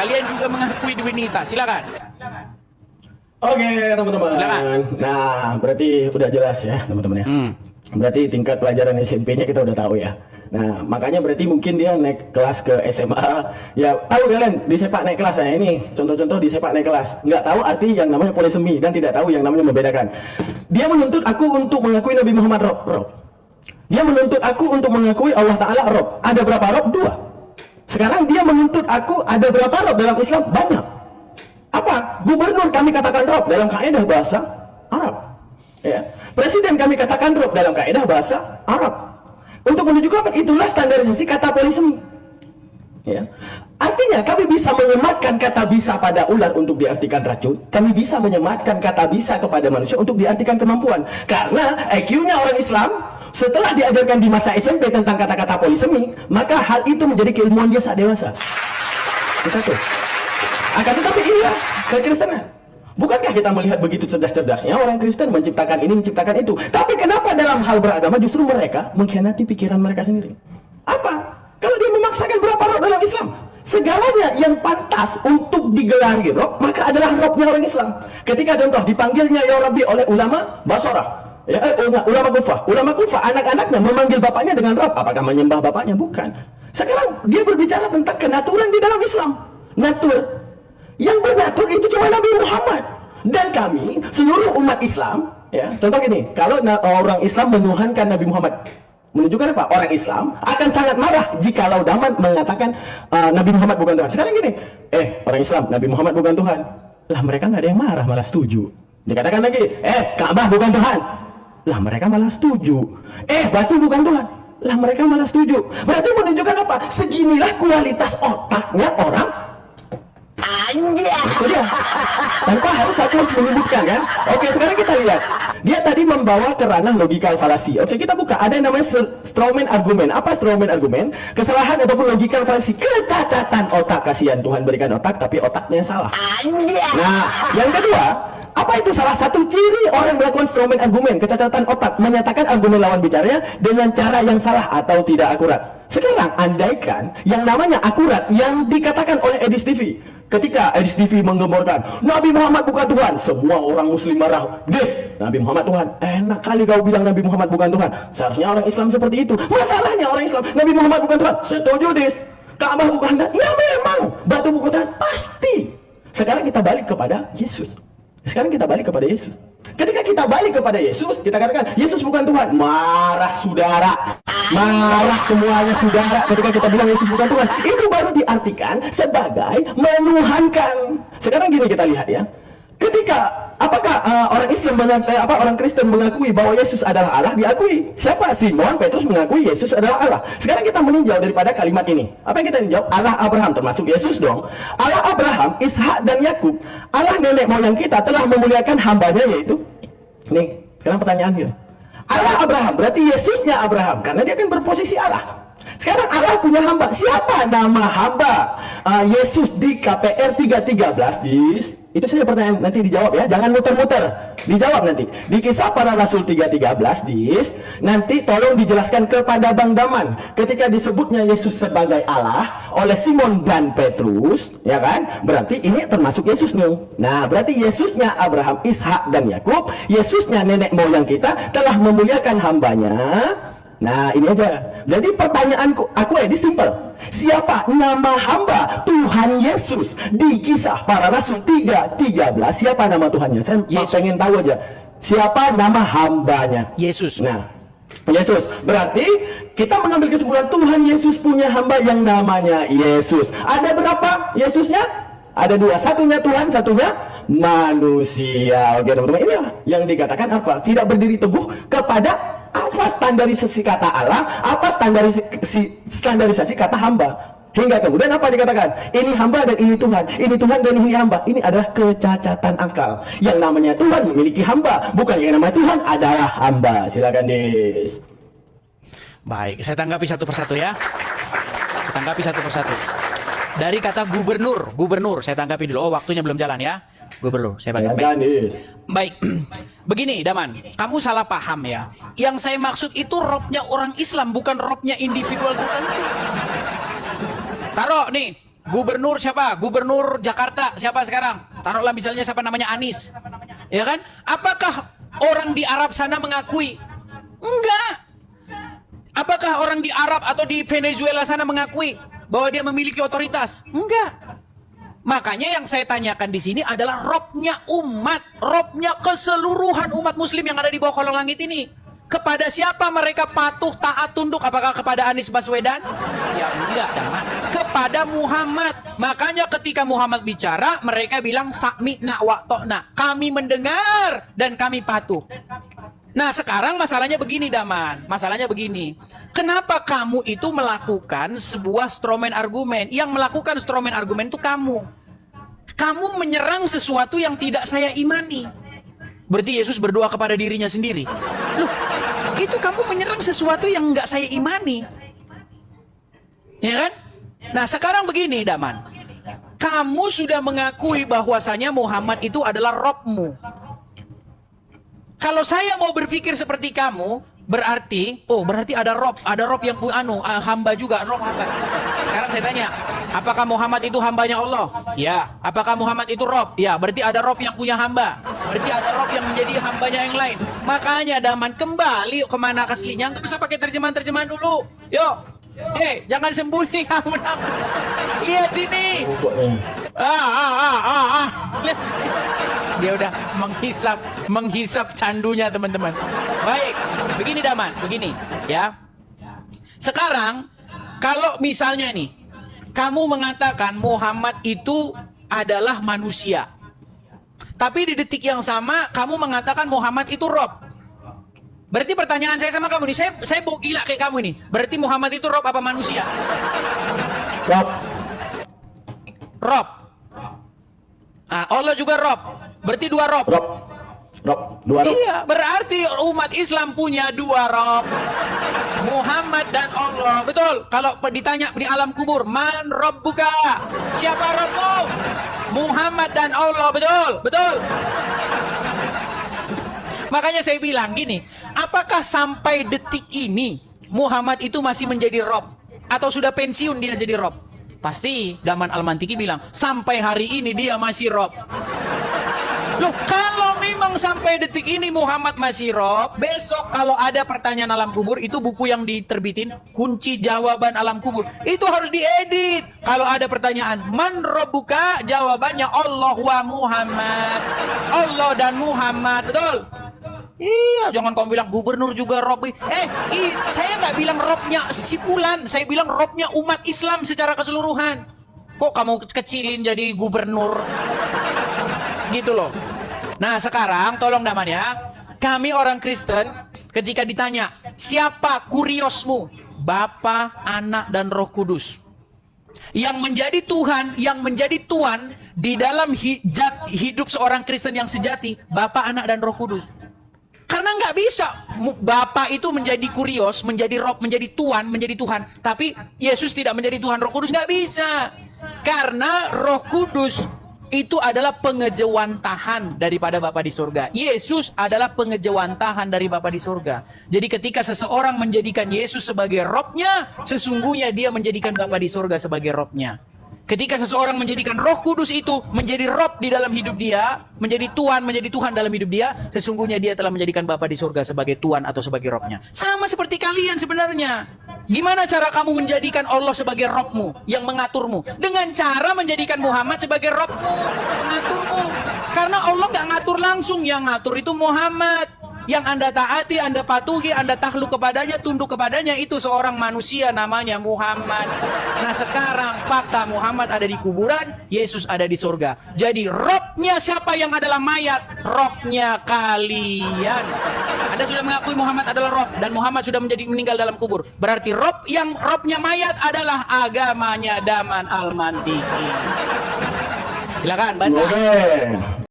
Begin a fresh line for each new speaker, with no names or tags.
Kalian juga mengakui divinita. Silakan.
Oke, teman-teman.
Silakan.
Nah, berarti udah jelas ya, teman-teman ya. Berarti tingkat pelajaran SMP-nya kita udah tahu ya. Nah, makanya berarti mungkin dia naik kelas ke SMA. Ya, tahu kalian di sepak naik kelas. Nah, ini contoh-contoh di sepak naik kelas. Nggak tahu arti yang namanya polisemi dan tidak tahu yang namanya membedakan. Dia menuntut aku untuk mengakui Nabi Muhammad Rob. Dia menuntut aku untuk mengakui Allah Ta'ala Rob. Ada berapa Rob? 2. Sekarang dia menuntut aku ada berapa Rob dalam Islam? Banyak. Apa? Gubernur kami katakan Rob dalam kaidah bahasa Arab. Ya. Presiden kami katakan Rob dalam kaidah bahasa Arab. Untuk menunjukkan itulah standarisasi kata polisemi. Ya. Artinya kami bisa menyematkan kata bisa pada ular untuk diartikan racun. Kami bisa menyematkan kata bisa kepada manusia untuk diartikan kemampuan. Karena IQ-nya orang Islam setelah diajarkan di masa SMP tentang kata-kata polisemi, maka hal itu menjadi keilmuan dia saat dewasa. Itu satu. Akan tetapi inilah kekristenan. Bukankah kita melihat begitu cerdas-cerdasnya orang Kristen menciptakan ini, menciptakan itu? Tapi kenapa dalam hal beragama justru mereka mengkhianati pikiran mereka sendiri? Apa? Kalau dia memaksakan berapa roh dalam Islam? Segalanya yang pantas untuk digelari roh, maka adalah rohnya orang Islam. Ketika contoh dipanggilnya ya Rabbi oleh ulama Basrah, ya, ulama Kufah, anak-anaknya memanggil bapaknya dengan roh. Apakah menyembah bapaknya? Bukan. Sekarang dia berbicara tentang kenaturan di dalam Islam. Natur. Yang bernatur itu cuma Nabi Muhammad. Dan kami, seluruh umat Islam, ya, contoh gini, kalau orang Islam menuhankan Nabi Muhammad, menunjukkan apa? Orang Islam akan sangat marah jikalau Daman mengatakan Nabi Muhammad bukan Tuhan. Sekarang gini, orang Islam, Nabi Muhammad bukan Tuhan. Lah mereka nggak ada yang marah, malah setuju. Dikatakan lagi, Ka'bah bukan Tuhan. Lah mereka malah setuju. Batu bukan Tuhan. Lah mereka malah setuju. Berarti menunjukkan apa? Seginilah kualitas otaknya orang. Itu dia. Tanpa harus aku menyebutkan kan. Oke, sekarang kita lihat. Dia tadi membawa ke ranah logical fallacy. Oke, kita buka. Ada yang namanya strawman argument. Apa strawman argument? Kesalahan ataupun logical fallacy. Kecacatan otak. Kasihan Tuhan berikan otak, tapi otaknya salah. Nah, yang kedua, apa itu salah satu ciri orang melakukan strawman argument? Kecacatan otak. Menyatakan argumen lawan bicaranya dengan cara yang salah atau tidak akurat. Sekarang, andaikan yang namanya akurat yang dikatakan oleh Edis TV. Ketika Edis TV menggemborkan Nabi Muhammad bukan Tuhan, semua orang muslim marah. Des, Nabi Muhammad Tuhan. Enak kali kau bilang Nabi Muhammad bukan Tuhan. Seharusnya orang Islam seperti itu. Masalahnya orang Islam, Nabi Muhammad bukan Tuhan. Setuju, Des. Ka'bah bukan Tuhan. Ya memang. Batu bukan Tuhan. Pasti. Sekarang kita balik kepada Yesus. Ketika kita balik kepada Yesus, kita katakan Yesus bukan Tuhan. Marah saudara. Marah semuanya saudara ketika kita bilang Yesus bukan Tuhan. Itu baru diartikan sebagai menuhankan. Sekarang gini kita lihat ya. Ketika apakah orang Kristen mengakui bahwa Yesus adalah Allah? Diakui. Siapa? Simon Petrus mengakui Yesus adalah Allah. Sekarang kita meninjau daripada kalimat ini. Apa yang kita tinjau? Allah Abraham, termasuk Yesus dong. Allah Abraham, Ishak dan Yakub. Allah nenek moyang kita telah memuliakan hambanya, yaitu nih. Sekarang pertanyaannya, Allah Abraham berarti Yesusnya Abraham karena dia kan berposisi Allah. Sekarang Allah punya hamba. Siapa nama hamba Yesus di KPR 3:13? Itu saja pertanyaan, nanti dijawab ya. Jangan muter-muter. Dijawab nanti. Di Kisah Para Rasul 3:13, nanti tolong dijelaskan kepada Bang Daman. Ketika disebutnya Yesus sebagai Allah oleh Simon dan Petrus, ya kan? Berarti ini termasuk Yesus nih. Nah, berarti Yesusnya Abraham, Ishak dan Yakub, Yesusnya nenek moyang kita telah memuliakan hambanya. Nah, ini aja. Jadi pertanyaanku, aku ini simple. Siapa nama hamba Tuhan Yesus di Kisah Para Rasul 3:13? Siapa nama Tuhannya? Saya pengen tahu aja. Siapa nama hambanya?
Yesus.
Nah, Yesus. Berarti kita mengambil kesimpulan Tuhan Yesus punya hamba yang namanya Yesus. Ada berapa Yesusnya? Ada 2. Satunya Tuhan, satunya manusia. Oke, teman-teman. Ini yang dikatakan apa? Tidak berdiri teguh kepada apa standarisasi kata Allah, apa standarisasi kata hamba. Hingga kemudian apa dikatakan? Ini hamba dan ini Tuhan, ini Tuhan dan ini hamba. Ini adalah kecacatan akal. Yang namanya Tuhan memiliki hamba, bukan yang namanya Tuhan adalah hamba. Silakan, Des.
Baik, saya tanggapi satu persatu ya. Tanggapi satu persatu. Dari kata gubernur, saya tanggapi dulu. Oh, waktunya belum jalan ya. Gubernur, saya baca. Baik. Begini, Daman, kamu salah paham ya. Yang saya maksud itu robnya orang Islam, bukan robnya individual tertentu. Taruh nih, Gubernur siapa? Gubernur Jakarta siapa sekarang? Taruhlah misalnya siapa namanya Anies. Ya kan? Apakah orang di Arab sana mengakui? Enggak. Apakah orang di Arab atau di Venezuela sana mengakui bahwa dia memiliki otoritas? Enggak. Makanya yang saya tanyakan di sini adalah robnya umat, robnya keseluruhan umat muslim yang ada di bawah kolong langit ini. Kepada siapa mereka patuh, taat, tunduk? Apakah kepada Anies Baswedan? Ya enggak, Daman. Kepada Muhammad. Makanya ketika Muhammad bicara, mereka bilang sami'na wa ta'na. Kami mendengar dan kami patuh. Nah sekarang masalahnya begini Daman, masalahnya begini. Kenapa kamu itu melakukan sebuah stromen argumen? Yang melakukan stromen argumen itu kamu. Kamu menyerang sesuatu yang tidak saya imani. Berarti Yesus berdoa kepada dirinya sendiri. Loh, itu kamu menyerang sesuatu yang nggak saya imani. Ya kan? Nah sekarang begini Daman. Kamu sudah mengakui bahwasanya Muhammad itu adalah Robmu. Kalau saya mau berpikir seperti kamu, berarti ada Rob yang punya hamba juga, Rob hamba. Sekarang saya tanya, apakah Muhammad itu hambanya Allah? Ya. Apakah Muhammad itu Rob? Ya. Berarti ada Rob yang punya hamba. Berarti ada Rob yang menjadi hambanya yang lain. Makanya Daman kembali ke mana aslinya. Nggak usah pakai terjemahan dulu. Yuk. Jangan sembunyi kamu. Lihat sini. Lihat. Dia udah menghisap candunya teman-teman. Baik, begini Daman, begini ya. Sekarang kalau misalnya nih, kamu mengatakan Muhammad itu adalah manusia, tapi di detik yang sama kamu mengatakan Muhammad itu Rob. Berarti pertanyaan saya sama kamu nih, saya mau gila kayak kamu nih. Berarti Muhammad itu Rob apa manusia? Rob. Allah juga Rob. Berarti dua Rob.
Dua Rob.
Iya, berarti umat Islam punya dua Rob. Muhammad dan Allah. Betul. Kalau ditanya di alam kubur, man Rabbuka? Siapa Robmu? Muhammad dan Allah. Betul. Makanya saya bilang gini, apakah sampai detik ini Muhammad itu masih menjadi Rob? Atau sudah pensiun dia jadi Rob? Pasti Daman Al-Mantiki bilang, sampai hari ini dia masih Rob. Loh, kalau memang sampai detik ini Muhammad masih Rob, besok kalau ada pertanyaan alam kubur, itu buku yang diterbitin, kunci jawaban alam kubur. Itu harus diedit. Kalau ada pertanyaan, man Rabbuka? Jawabannya Allah wa Muhammad. Allah dan Muhammad, betul? Iya, jangan kamu bilang gubernur juga Rob. Saya nggak bilang Robnya si Fulan, saya bilang Robnya umat Islam secara keseluruhan. Kok kamu kecilin jadi gubernur? Gitu loh. Nah sekarang tolong Daman ya, kami orang Kristen ketika ditanya siapa kuriosmu, Bapa, Anak dan Roh Kudus. Yang menjadi Tuhan, yang menjadi Tuhan di dalam hidup seorang Kristen yang sejati, Bapa, Anak dan Roh Kudus. Karena nggak bisa Bapa itu menjadi kurios, menjadi Rob, menjadi Tuhan, menjadi Tuhan, tapi Yesus tidak menjadi Tuhan. Roh Kudus nggak bisa. Karena Roh Kudus itu adalah pengejawantahan daripada Bapa di surga. Yesus adalah pengejawantahan dari Bapa di surga. Jadi ketika seseorang menjadikan Yesus sebagai Robnya, sesungguhnya dia menjadikan Bapa di surga sebagai Robnya. Ketika seseorang menjadikan Roh Kudus itu menjadi Rob di dalam hidup dia, menjadi Tuhan dalam hidup dia, sesungguhnya dia telah menjadikan Bapa di surga sebagai Tuhan atau sebagai Robnya. Sama seperti kalian sebenarnya. Gimana cara kamu menjadikan Allah sebagai Robmu yang mengaturmu? Dengan cara menjadikan Muhammad sebagai Robmu, mengaturmu. Karena Allah nggak ngatur langsung, yang ngatur itu Muhammad. Yang Anda taati, Anda patuhi, Anda takluk kepadanya, tunduk kepadanya, itu seorang manusia namanya Muhammad. Nah sekarang fakta Muhammad ada di kuburan, Yesus ada di surga. Jadi Robnya siapa yang adalah mayat? Robnya kalian. Anda sudah mengakui Muhammad adalah Rob, dan Muhammad sudah meninggal dalam kubur. Berarti Robnya mayat adalah agamanya Daman Al-Mantiki. Silakan, Banda.